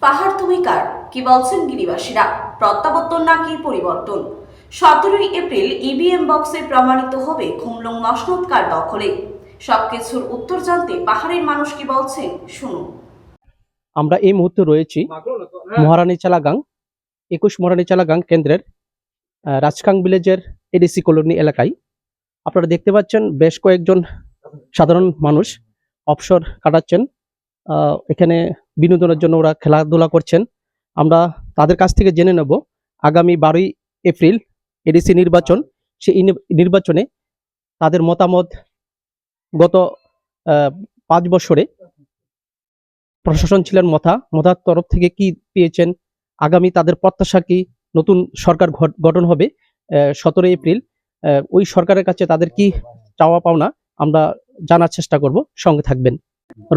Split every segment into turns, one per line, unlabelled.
পাহাড় তুমি কার কি বলছেন গিরিবাসীরা? প্রত্যাবর্তন নাকি পরিবর্তন? 17 এপ্রিল ইভিএম বক্সে প্রমাণিত হবে খুমলুং মসনদ কার দখলে। সবকিছুর উত্তর জানতে পাহাড়ের মানুষ কি বলছেন শুনুন।
আমরা এই মুহূর্তে রয়েছি মহারানীচালা গাং 21 মহারানীচালা গাং কেন্দ্রের রাজকাং ভিলেজের এডিসি কলোনি এলাকায়। আপনারা দেখতে পাচ্ছেন বেশ কয়েকজন সাধারণ মানুষ অবসর কাটাচ্ছেন। এখানে বিনোদনের জন্য ওরা খেলাধুলা করছেন। আমরা তাদের কাছ থেকে জেনে নেব আগামী 12 এপ্রিল এডিসি নির্বাচন, সেই নির্বাচনে তাদের মতামত। গত 5 বছরে প্রশাসন ছিলেন মথার তরফ থেকে কি পেয়েছেন, আগামী তাদের প্রত্যাশা কি, নতুন সরকার গঠন হবে 17 এপ্রিল, ওই সরকারের কাছে তাদের কি চাওয়া পাওনা আমরা জানার চেষ্টা করব। সঙ্গে থাকবেন।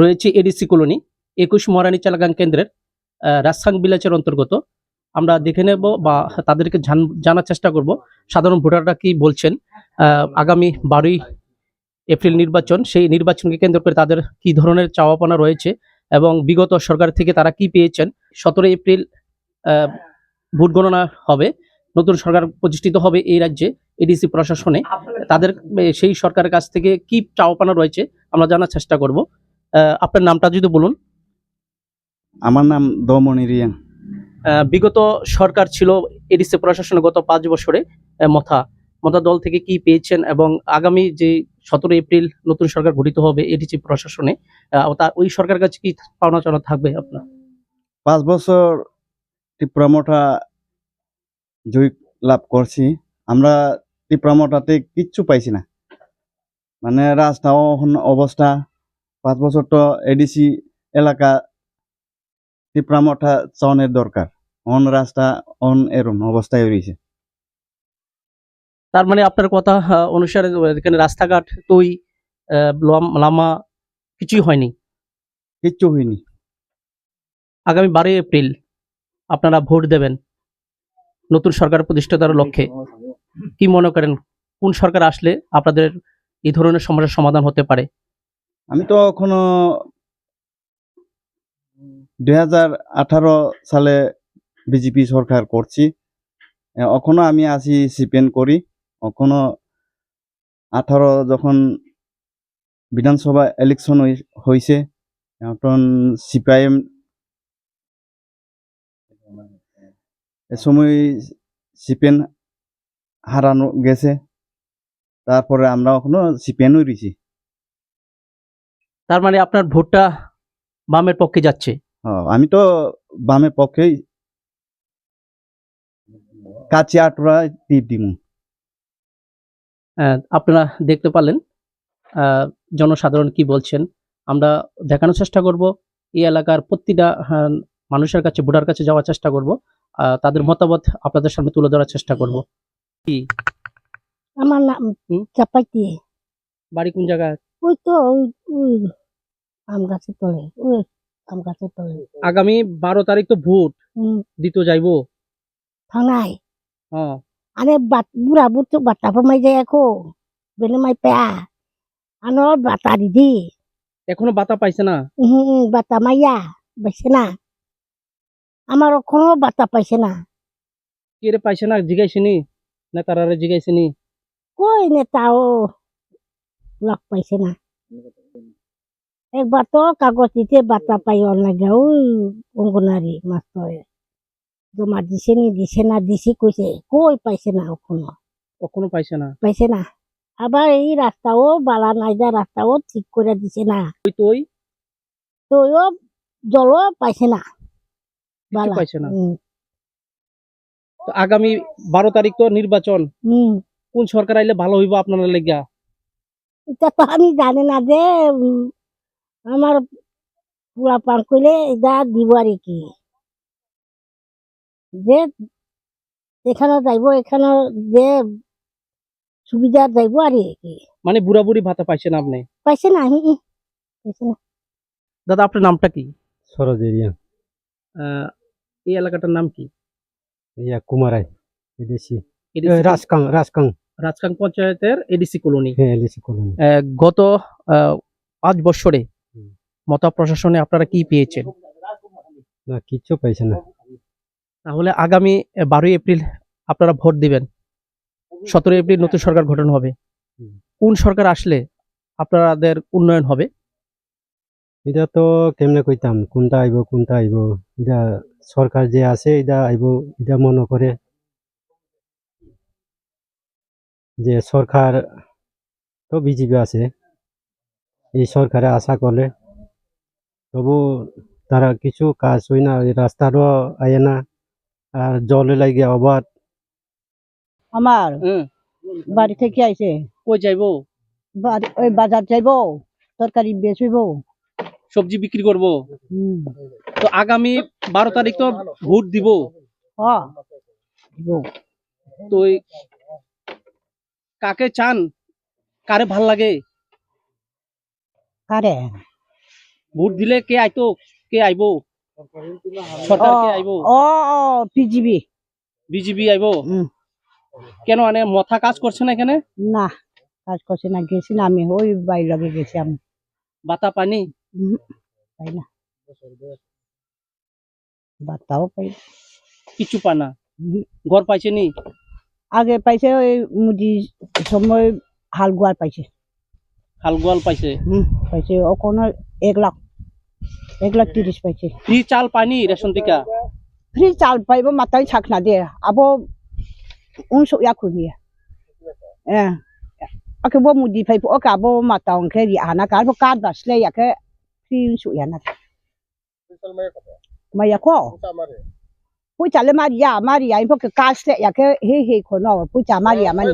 রয়েছে এডিসি কলোনি 21 মহারানীচালা গাং কেন্দ্রের রাজসাং ভিলেজের অন্তর্গত। আমরা দেখে নেব বা তাদেরকে জানার চেষ্টা করব সাধারণ ভোটাররা কি বলছেন। আগামী 12 এপ্রিল নির্বাচন, সেই নির্বাচনকে কেন্দ্র করে তাদের কি ধরনের চাওয়া পাওনা রয়েছে এবং বিগত সরকার থেকে তারা কি পেয়েছেন। 17 এপ্রিল ভোট গণনা হবে, নতুন সরকার প্রতিষ্ঠিত হবে এই রাজ্যে এডিসি প্রশাসনে। তাদের সেই সরকারের কাছ থেকে কি চাওয়া পাওনা রয়েছে আমরা জানার চেষ্টা করব। আপনার নামটা যদি বলুন।
আমার নাম দমনি রিয়াং।
বিগত সরকার ছিল এডিসি প্রশাসনে গত 5 বছরে, মথা দল থেকে কি পেয়েছেন এবং আগামী যে 17 এপ্রিল নতুন সরকার গঠিত হবে এডিসি প্রশাসনে, ওই সরকারের কাছে কি পাওনা চাওয়া থাকবে আপনার?
5 বছর টিপ্রামোটা জয় লাভ করছি। আমরা টিপ্রামোটাতে কিচ্ছু পাইছি না, মানে রাস্তা অবস্থা 5 বছর তো এডিসি এলাকা টিপ্রামোটা চনের দরকার। রাস্তা এরম অবস্থায় রয়েছে।
তার মানে আপনার কথা অনুসারে এখানে রাস্তাঘাট তৈ লামা কিছুই হয়নি?
কিচ্ছু হয়নি।
আগামী 12 এপ্রিল আপনারা ভোট দেবেন নতুন সরকার প্রতিষ্ঠাতার লক্ষ্যে। কি মনে করেন কোন সরকার আসলে আপনাদের এই ধরনের সমস্যার সমাধান হতে পারে?
আমি তো এখনো 2018 সালে বিজেপি সরকার করছি, এখনো আমি আছি সিপিএন করি। এখনো 18 যখন বিধানসভা ইলেকশন হয়েছে এখন সিপিআইএম এ সময় সিপিএন হারানো গেছে, তারপরে আমরা এখনো সিপিএনই রয়েছি।
তার মানে আপনার ভোটটা বামের পক্ষে যাচ্ছে?
আমি তো বামের পক্ষেই কাছে আটরা তীর দিমু।
আপনারা দেখতে পারলেন জনসাধারণ কি বলছেন। আমরা দেখানোর চেষ্টা করব এই এলাকার প্রতিটা মানুষের কাছে, ভোটার কাছে যাওয়ার চেষ্টা করব, তাদের মতামত আপনাদের সামনে তুলে ধরার চেষ্টা করব। কি
আমার নাম চাপাইতি।
বাড়ি কোন জায়গায়?
ওই তো ওই আম গাছের তলে, ওই আম গাছের তলে।
আগামী 12 তারিখ তো ভোট দিতে যাইবো
থানায়
হ্যাঁ।
আরে বুড়া বুড়তো বাতা ফমাই যায় এখন বেলে মাই পেয়া আনোর বাতা দিদি
এখনো বাতা পাইছে না?
বাতা মাইয়া পাইছে না, আমার এখনো বাতা পাইছে না।
কে রে পাইছে না জিগাইছিনি না তারারে জিগাইছিনি?
কই নেতাও লগ পাইছে না। একবার তো কাগজ দিতে বাতা পাই লাগে ওই অঙ্গনারী মাস্টরে জমা দিছে না দিছি কইছে, কই পাইছে না
কখনো পাইছে না?
পাইছে না। আবার এই রাস্তাও বালা নাই যা, রাস্তাও ঠিক করে দিছে না,
তুই
তোও জলও পাইছে না,
কিছু পাইছে না। তো আগামী 12 তারিখ তো নির্বাচন, কোন সরকার আইলে ভালো হইব আপনারা লেগা?
এটা তো আমি জানি না যে আমার পুরা পান কইলে এটা দিব আর কি, যে এখানে যাইব এখানে যে সুবিধা যাইব আর কি।
মানে বুড়া বুড়ি ভাতা পাইছেন আপনি?
পাইছে না, পাইছে না।
দাদা আপনার নামটা কি?
সরজেরিয়া।
এই এলাকাটার নাম কি?
ইয়া কুমারাই এডিসি
এডিসি
রাজকাং
রাজকাং পঞ্চায়েতের এডিসি কলোনি।
হ্যাঁ এডিসি কলোনি।
গত 5 বছরে মতা প্রশাসনে আপনারা কি পেয়েছেন?
না কিচ্ছু পাইছে না।
তাহলে আগামী 12ই এপ্রিল আপনারা ভোট দিবেন, 17 এপ্রিল নতুন সরকার গঠন হবে।
হুম।
কোন সরকার আসলে আপনাদের উন্নয়ন হবে?
এটা তো কেমনে কইতাম কোনটা আইব এটা সরকার যে আছে এটা আইব, এটা মনে করে যে সরকার তো বিজেপি আছে, এই সরকারে আশা করলে তবু তারা কিছু কাজ হই না, এই রাস্তারও আয় না, আর জলে লাগে অবাধ।
আমার বাড়ি থেকে আইছে
কই যাইবো?
ওই বাজার যাইব তরকারি বেচব।
সবজি বিক্রি করব। তো আগামী 12 তারিখ তো ভোট দিব। তো কাকে চান, কারে ভাল লাগে?
কারে
ভোট দিলে কে আইতো, কে আইবো? সরকার কে আইবো?
পিজিবি
বিজেপি আইবো। কেন মানে মাথা কাজ করছে না এখানে?
না কাজ করছে না, গেছি না আমি ওই বাড়ি লগে গেছি আমি।
বাতা পানি
পাই না, বাতাও পাই না।
কিছু পানা, ঘর পাইছে নি?
আগে পাইছে ওই মুদি সময় হাল গোয়াল পাইছে।
হাল গোয়াল পাইছে।
পাইছে ওখানে 1,30,000 পাইছে।
ফ্রি চাল পানি রেশন টিকা?
ফ্রি চাল পাইব মাতাই ছাকনা দে আবো উনসো ইয়াকুনি ওকে বো মুদি পাইব ওকে আবো মাতাও কে রি আনা কার বো কার বাসলে ইয়াকে ফ্রি উনসো ইয়ানা মাইয়া কো পুই চালে মারিয়া ইফো কে কাসলে ইয়াকে হে খনো পুই চা মারিয়া মানি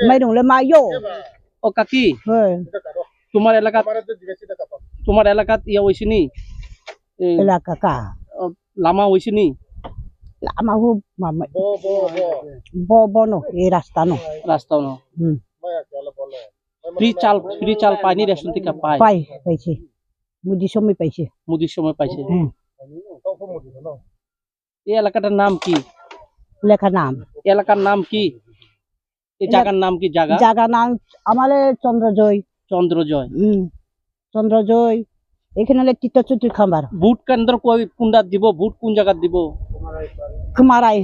মাই দংলে মাইও।
ও কাকি, তোমার এলাকাত ইয়া হইছে নি?
এলাকা কা
লামা হইছে নি?
লামা হু মামা বো নো এই রাস্তা নো
না ফ্রি চাল পানি রেশন টিকা
পাইছে মুদি সময় পাইছে।
মুদির সময় পাইছে। এই এলাকাটার নাম কি?
লেখা নাম
এলাকার নাম কি? এই জায়গার নাম কি?
জায়গা নাম আমারে চন্দ্রজয়। চন্দ্রজয় এখানে হলে তীর্থচুটি খাম্বার।
ভোট কেন্দ্র কোনটা দিব? ভোট কোন জায়গা দিব?
কুমারাই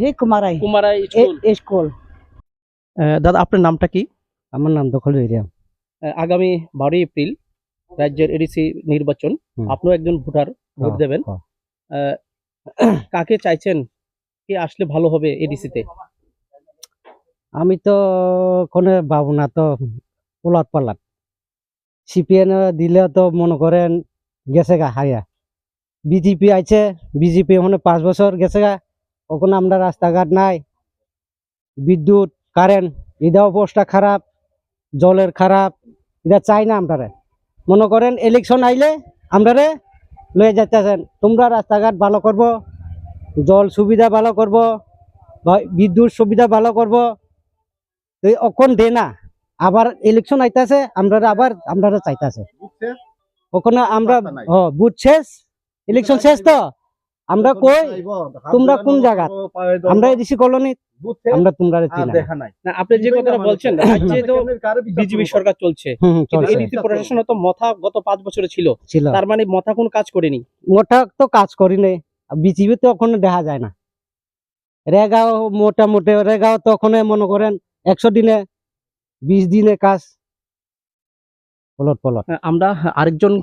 স্কুল।
দাদা আপনার নামটা কি?
আমার নাম দখল এরিয়া।
আগামী 12 এপ্রিল রাজ্যের এডিসি নির্বাচন, আপনিও একজন ভোটার, ভোট দেবেন। কাকে চাইছেন, কে আসলে ভালো হবে এডিসিতে?
আমি তো কোনো ভাবো না, তো উলাট পালাট সিপিএন দিলে তো মনে করেন গেছে গা হাইয়া। বিজেপি আইছে, বিজেপি ওখানে 5 বছর গেছে গা, ওখানে আমরা রাস্তাঘাট নাই, বিদ্যুৎ কারেন্ট এটাও অবস্থা খারাপ, জলের খারাপ, এটা চাই না আমরা। মনে করেন ইলেকশন আইলে আমরা লয়ে যাইতেছেন, তোমরা রাস্তাঘাট ভালো করব, জল সুবিধা ভালো করব, বিদ্যুৎ সুবিধা ভালো করব, অখন দে না। আবার ইলেকশন আইতাছে আমরা চাইতাছে ওখানে আমরা বুথ শেষ, ইলেকশন শেষ, তো আমরা কই তোমরা কোন জায়গা? আমরা এডিসি কলোনি, আমরা তোমরা
না। আপনি যে কথাটা বলছেন, রাজ্যে তো বিজেপি সরকার চলছে, কিন্তু এডিসি প্রশাসন তো মথা গত 5 বছরে ছিল, তার মানে মথা কোন কাজ করেনি।
মোটা তো কাজ করিনি, বিজেপি তো ওখানে দেখা যায় না। রেগাও মোটামুটি রেগাও তো ওখানে মনে করেন 100 দিনে 20 দিনে কাজ পলট।
আমরা আরেকজন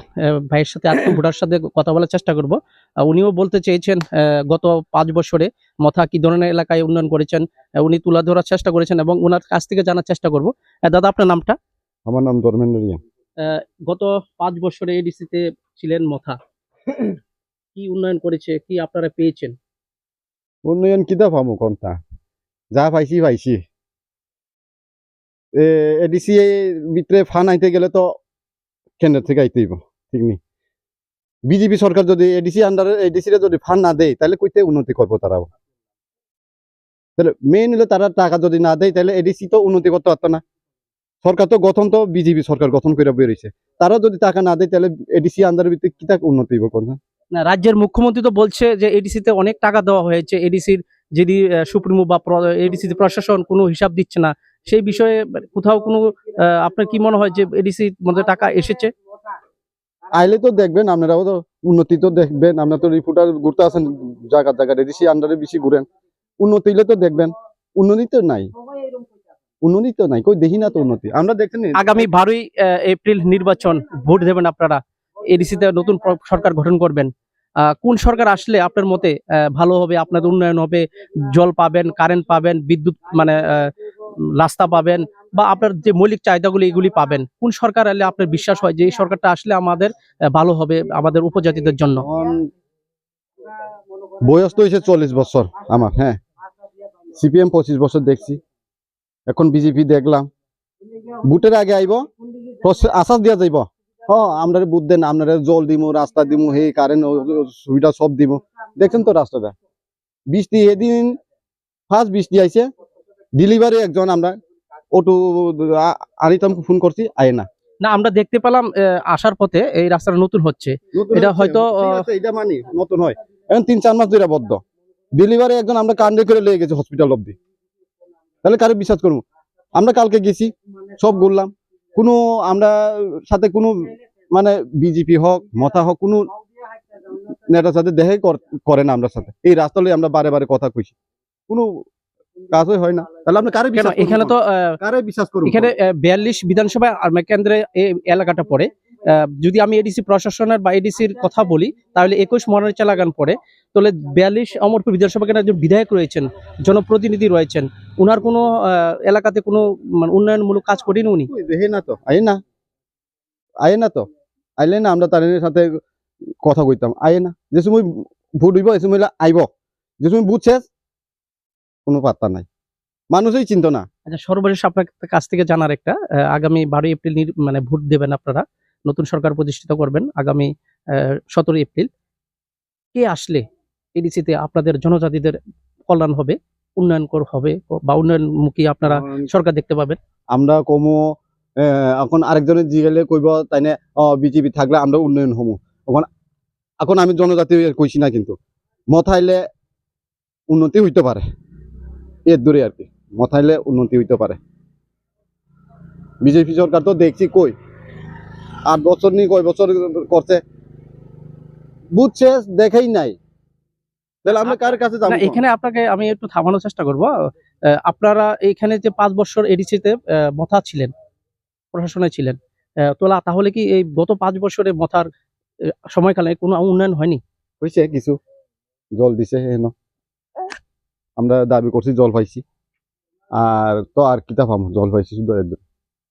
ভাইয়ের সাথে ভোটার সাথে কথা বলার চেষ্টা করব। উনিও বলতে চেয়েছেন গত 5 বছরে মথা কি ধরনের এলাকায় উন্নয়ন করেছেন, উনি তুলে ধরার চেষ্টা করেছেন এবং ওনার কাছ থেকে জানার চেষ্টা করব। দাদা আপনার নামটা?
আমার নাম ধর্মেন্দ্র রিয়া।
গত 5 বছরে এডিসিতে ছিলেন মথা, কি উন্নয়ন করেছে, কি আপনারা পেয়েছেন?
উন্নয়ন কিতা পামু কোনটা, যা পাইছি এডিসি ভিতরে ফান আইতে গেলে তো কেন্দ্র থেকে আইতে হইব, ঠিক নেই? বিজেপি সরকার যদি এডিসি আন্ডারে এডিসি যদি ফান্ড না দেয় তাহলে কইতে উন্নতি করবো তারাও? তাহলে মেইন হলো তারা টাকা যদি না দেয় তাহলে এডিসি তো উন্নতি করতে পারতো না। সরকার তো গঠন তো বিজেপি সরকার গঠন করে বেরিয়েছে, তারা যদি টাকা না দেয় তাহলে এডিসি আন্ডারের ভিতরে কি টাকা উন্নতি হইব কোন?
না, রাজ্যের মুখ্যমন্ত্রী তো বলছে যে এডিসিতে অনেক টাকা দেওয়া হয়েছে, এডিসির যদি সুপ্রিমো বা এডিসিতে প্রশাসন কোনো হিসাব দিচ্ছে না, সেই বিষয়ে কোথাও কোনো আপনার কি মনে হয় যে এডিসির মধ্যে টাকা এসেছে?
আইলে তো দেখবেন, আপনারাও তো উন্নতি তো দেখবেন, আপনারা তো রিপোর্টার ঘুরতে আছেন জায়গা জায়গা, এডিসি আন্ডারে বেশি ঘুরেন, উন্নতি হইলে তো দেখবেন। উন্নতি তো নাই, উন্নতি তো নাই, কই দেখি না তো উন্নতি। আমরা দেখছেন
আগামী 12ই এপ্রিল নির্বাচন, ভোট দেবেন আপনারা, এডিসিতে নতুন সরকার গঠন করবেন। কোন সরকার আসলে আপনার মতে ভালো হবে, আপনাদের উন্নয়ন হবে, জল পাবেন, কারেন্ট পাবেন, বিদ্যুৎ মানে রাস্তা পাবেন, বা আপনার যে মৌলিক চাহিদাগুলি এগুলি পাবেন? কোন সরকার এলে আপনার বিশ্বাস হয় যে এই সরকারটা আসলে আমাদের ভালো হবে আমাদের উপজাতিদের জন্য?
এখন বয়স তো হয়েছে 40 বছর আমার, হ্যাঁ। সিপিএম 25 বছর দেখছি, এখন বিজেপি দেখলাম। ভোটের আগে আইব, আশ্বাস দিয়া যাইব, আমরা বুথ দেন, আপনারা জল দিমু, রাস্তা দিমু, হে কারেন্ট সুবিধা সব দিমু। দেখছেন তো রাস্তাটা, বৃষ্টি এদিন ফার্স্ট বৃষ্টি আইছে, ডেলিভারি একজন আমরা অটো আনিতাম, ফোন করছি, আয় না।
না, আমরা দেখতে পেলাম আসার পথে এই রাস্তাটা নতুন হচ্ছে। এটা হয়তো,
এটা মানি নতুন হয়, এখন 3-4 মাস ধরে বদ্ধ। ডেলিভারি একজন আমরা কান্ডে করে লেগে গেছে হসপিটাল অব্দি, তাহলে কারে বিশ্বাস করবো? আমরা কালকে গেছি, সব ঘুরলাম, কোনো আমরা সাথে কোনো মানে বিজেপি হোক মতা হোক কোনো নেতার সাথে দেখাই করে না আমরা সাথে। এই রাস্তা লই আমরা বারে বারে কথা কইছি, কোনো কাজই হয় না, তাহলে আমরা কারে
কেন
বিশ্বাস
এখানে
করবো?
তো
কারে বিশ্বাস করবো?
এখানে 42 বিধানসভা কেন্দ্রে এই এলাকাটা পড়ে। যদি আমি এডিসি প্রশাসনের বা এডিসির কথা বলি, তাহলে 21 মরানিচা লাগান পড়ে। তাহলে 42 অমরপুর বিধানসভা কেন্দ্রে একজন বিধায়ক রয়েছেন, জনপ্রতিনিধি রয়েছেন, উনার কোনো এলাকাতে কোনো মানে উন্নয়নমূলক কাজ করেনি উনি?
দেখে না তো, আয় না তো, আইলে না আমরা তাদের সাথে কথা কইতাম, আয় না। যে সময় ভোট হইব এই সময় আইব, যে সময় ভোট শেষ কোনো পাত্তা নাই, মানুষই চিন্তা না।
আচ্ছা, সর্বশেষ আপনার কাছ থেকে জানার একটা, আগামী 12 এপ্রিল মানে ভোট দেবেন আপনারা, নতুন সরকার প্রতিষ্ঠিত করবেন আগামী 17 এপ্রিল। কে আসলে এডিসিতে আপনাদের জনজাতিদের কল্যাণ হবে, উন্নয়নকর হবে, বা উন্নয়নমুখী আপনারা সরকার দেখতে পাবেন?
আমরা কমো এখন আরেকজনের জিগেলে কইব তাই না, বিজেপি থাকলে আমরা উন্নয়ন হমু। এখন এখন আমি জনজাতি কইছি না, কিন্তু মথাইলে উন্নতি হইতে পারে, এর দূরে আর কি, মথাইলে উন্নতি হইতে পারে। বিজেপি সরকার তো দেখছি কই 8 বছর নি কয় বছর করছে, বুঝছে দেখাই নাই, তাহলে আমরা কার কাছে যাবো?
না, এখানে আপনাকে আমি একটু থামানোর চেষ্টা করব। আপনারা এখানে যে 5 বছর এডিসিতে মথা ছিলেন, প্রশাসনে ছিলেন, তাহলে কি এই গত 5 বছরে মথার সময়কালে কোনো উন্নয়ন হয়নি?
হয়েছে কিছু, জল দিছে হেন, আমরা দাবি করছি জল পাইছি, আর তো আর কিতা পাবো, জল পাইছি শুধু এর